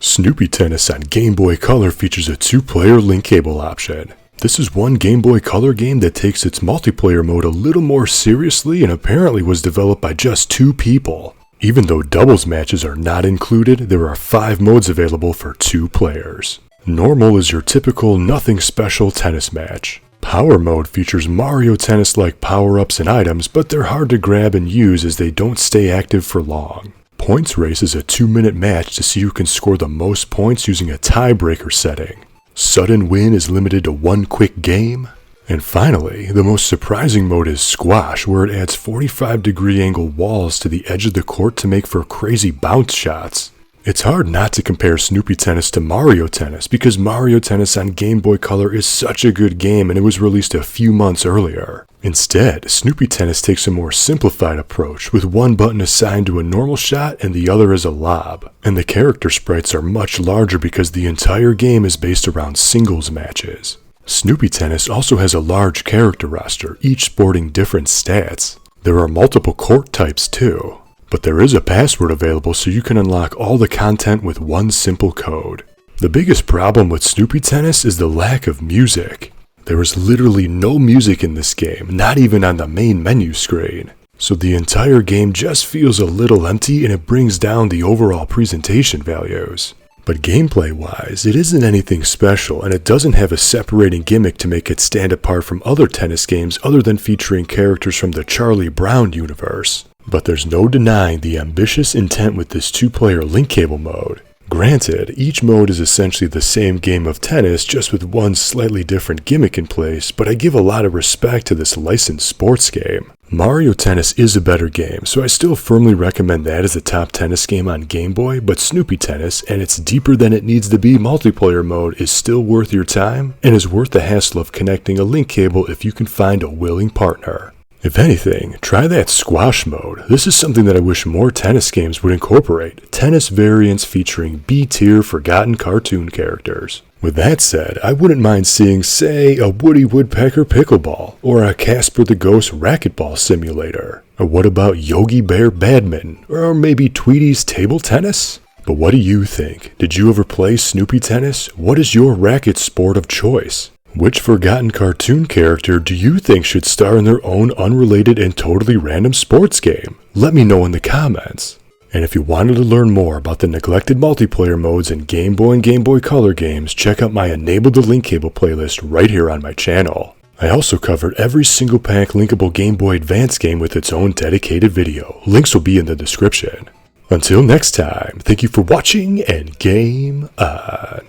Snoopy Tennis on Game Boy Color features a 2-player link cable option. This is one Game Boy Color game that takes its multiplayer mode a little more seriously and apparently was developed by just 2 people. Even though doubles matches are not included, there are 5 modes available for 2 players. Normal is your typical nothing special tennis match. Power mode features Mario Tennis-like power-ups and items, but they're hard to grab and use as they don't stay active for long. Points race is a 2-minute match to see who can score the most points using a tiebreaker setting. Sudden win is limited to 1 quick game. And finally, the most surprising mode is squash, where it adds 45-degree angle walls to the edge of the court to make for crazy bounce shots. It's hard not to compare Snoopy Tennis to Mario Tennis because Mario Tennis on Game Boy Color is such a good game and it was released a few months earlier. Instead, Snoopy Tennis takes a more simplified approach with one button assigned to a normal shot and the other as a lob. And the character sprites are much larger because the entire game is based around singles matches. Snoopy Tennis also has a large character roster, each sporting different stats. There are multiple court types too. But there is a password available so you can unlock all the content with one simple code. The biggest problem with Snoopy Tennis is the lack of music. There is literally no music in this game, not even on the main menu screen. So the entire game just feels a little empty and it brings down the overall presentation values. But gameplay-wise, it isn't anything special and it doesn't have a separating gimmick to make it stand apart from other tennis games other than featuring characters from the Charlie Brown universe. But there's no denying the ambitious intent with this 2-player link cable mode. Granted, each mode is essentially the same game of tennis just with one slightly different gimmick in place, but I give a lot of respect to this licensed sports game. Mario Tennis is a better game, so I still firmly recommend that as a top tennis game on Game Boy, but Snoopy Tennis and its deeper than it needs to be multiplayer mode is still worth your time and is worth the hassle of connecting a link cable if you can find a willing partner. If anything, try that squash mode. This is something that I wish more tennis games would incorporate. Tennis variants featuring B-tier forgotten cartoon characters. With that said, I wouldn't mind seeing, say, a Woody Woodpecker pickleball, or a Casper the Ghost racquetball simulator. Or what about Yogi Bear badminton, or maybe Tweety's table tennis? But what do you think? Did you ever play Snoopy Tennis? What is your racket sport of choice? Which forgotten cartoon character do you think should star in their own unrelated and totally random sports game? Let me know in the comments. And if you wanted to learn more about the neglected multiplayer modes in Game Boy and Game Boy Color games, check out my Enable the Link Cable playlist right here on my channel. I also covered every Single-Pak linkable Game Boy Advance game with its own dedicated video. Links will be in the description. Until next time, thank you for watching and game on.